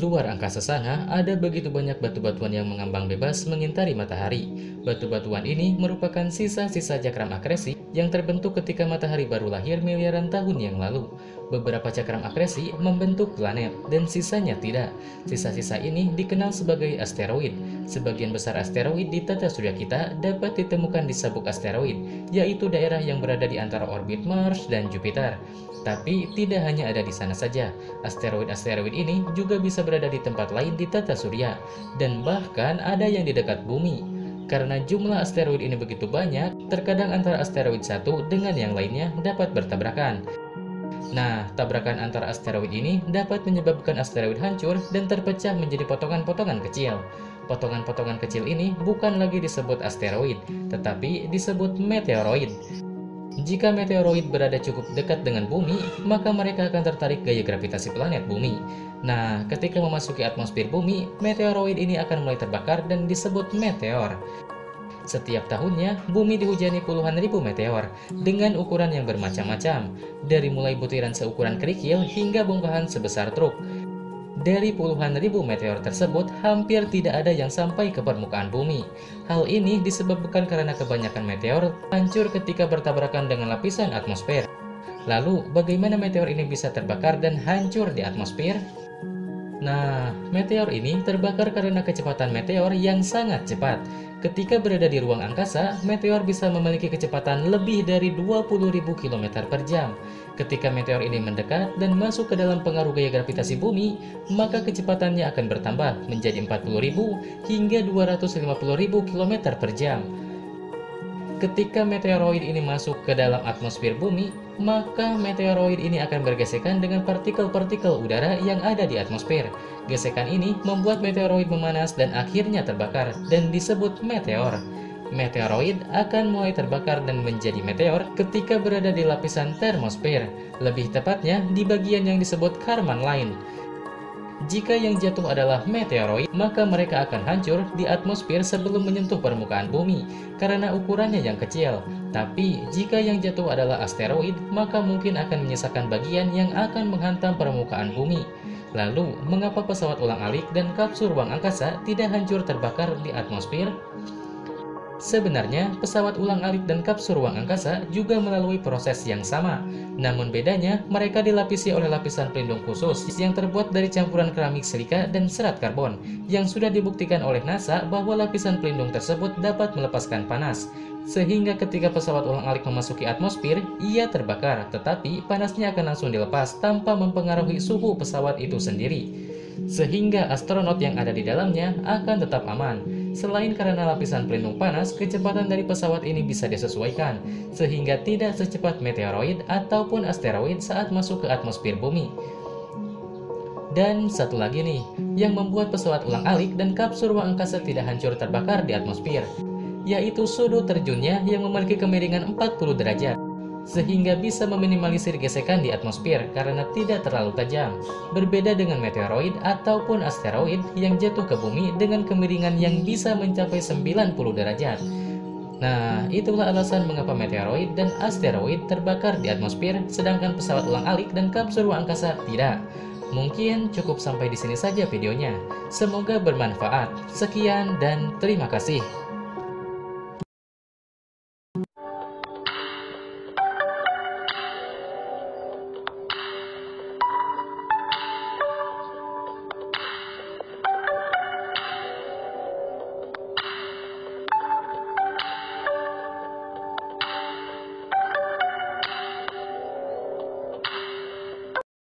luar angkasa sana, ada begitu banyak batu-batuan yang mengambang bebas mengintari matahari. Batu-batuan ini merupakan sisa-sisa cakram akresi yang terbentuk ketika matahari baru lahir miliaran tahun yang lalu. Beberapa cakram akresi membentuk planet, dan sisanya tidak. Sisa-sisa ini dikenal sebagai asteroid. Sebagian besar asteroid di tata surya kita dapat ditemukan di sabuk asteroid, yaitu daerah yang berada di antara orbit Mars dan Jupiter. Tapi tidak hanya ada di sana saja, asteroid-asteroid ini juga bisa berada di tempat lain di tata surya, dan bahkan ada yang di dekat bumi. Karena jumlah asteroid ini begitu banyak, terkadang antara asteroid satu dengan yang lainnya dapat bertabrakan. Nah, tabrakan antara asteroid ini dapat menyebabkan asteroid hancur dan terpecah menjadi potongan-potongan kecil. Potongan-potongan kecil ini bukan lagi disebut asteroid, tetapi disebut meteoroid. Jika meteoroid berada cukup dekat dengan bumi, maka mereka akan tertarik gaya gravitasi planet bumi. Nah, ketika memasuki atmosfer bumi, meteoroid ini akan mulai terbakar dan disebut meteor. Setiap tahunnya, bumi dihujani puluhan ribu meteor dengan ukuran yang bermacam-macam, dari mulai butiran seukuran kerikil hingga bongkahan sebesar truk. Dari puluhan ribu meteor tersebut, hampir tidak ada yang sampai ke permukaan bumi. Hal ini disebabkan karena kebanyakan meteor hancur ketika bertabrakan dengan lapisan atmosfer. Lalu, bagaimana meteor ini bisa terbakar dan hancur di atmosfer? Nah, meteor ini terbakar karena kecepatan meteor yang sangat cepat. Ketika berada di ruang angkasa, meteor bisa memiliki kecepatan lebih dari 20.000 km per jam. Ketika meteor ini mendekat dan masuk ke dalam pengaruh gaya gravitasi bumi, maka kecepatannya akan bertambah menjadi 40.000 hingga 250.000 km per jam. Ketika meteoroid ini masuk ke dalam atmosfer bumi, maka meteoroid ini akan bergesekan dengan partikel-partikel udara yang ada di atmosfer. Gesekan ini membuat meteoroid memanas dan akhirnya terbakar dan disebut meteor. Meteoroid akan mulai terbakar dan menjadi meteor ketika berada di lapisan termosfer, lebih tepatnya di bagian yang disebut Kármán line. Jika yang jatuh adalah meteoroid, maka mereka akan hancur di atmosfer sebelum menyentuh permukaan bumi karena ukurannya yang kecil. Tapi, jika yang jatuh adalah asteroid, maka mungkin akan menyisakan bagian yang akan menghantam permukaan bumi. Lalu, mengapa pesawat ulang-alik dan kapsul ruang angkasa tidak hancur terbakar di atmosfer? Sebenarnya, pesawat ulang-alik dan kapsul ruang angkasa juga melalui proses yang sama. Namun bedanya, mereka dilapisi oleh lapisan pelindung khusus yang terbuat dari campuran keramik silika dan serat karbon, yang sudah dibuktikan oleh NASA bahwa lapisan pelindung tersebut dapat melepaskan panas. Sehingga ketika pesawat ulang-alik memasuki atmosfer, ia terbakar, tetapi panasnya akan langsung dilepas tanpa mempengaruhi suhu pesawat itu sendiri. Sehingga astronot yang ada di dalamnya akan tetap aman. Selain karena lapisan pelindung panas, kecepatan dari pesawat ini bisa disesuaikan, sehingga tidak secepat meteoroid ataupun asteroid saat masuk ke atmosfer bumi. Dan satu lagi nih, yang membuat pesawat ulang-alik dan kapsul ruang angkasa tidak hancur terbakar di atmosfer, yaitu sudut terjunnya yang memiliki kemiringan 40 derajat. Sehingga bisa meminimalisir gesekan di atmosfer karena tidak terlalu tajam. Berbeda dengan meteoroid ataupun asteroid yang jatuh ke bumi dengan kemiringan yang bisa mencapai 90 derajat. Nah, itulah alasan mengapa meteoroid dan asteroid terbakar di atmosfer, sedangkan pesawat ulang-alik dan kapsul ruang angkasa tidak. Mungkin cukup sampai di sini saja videonya. Semoga bermanfaat. Sekian dan terima kasih.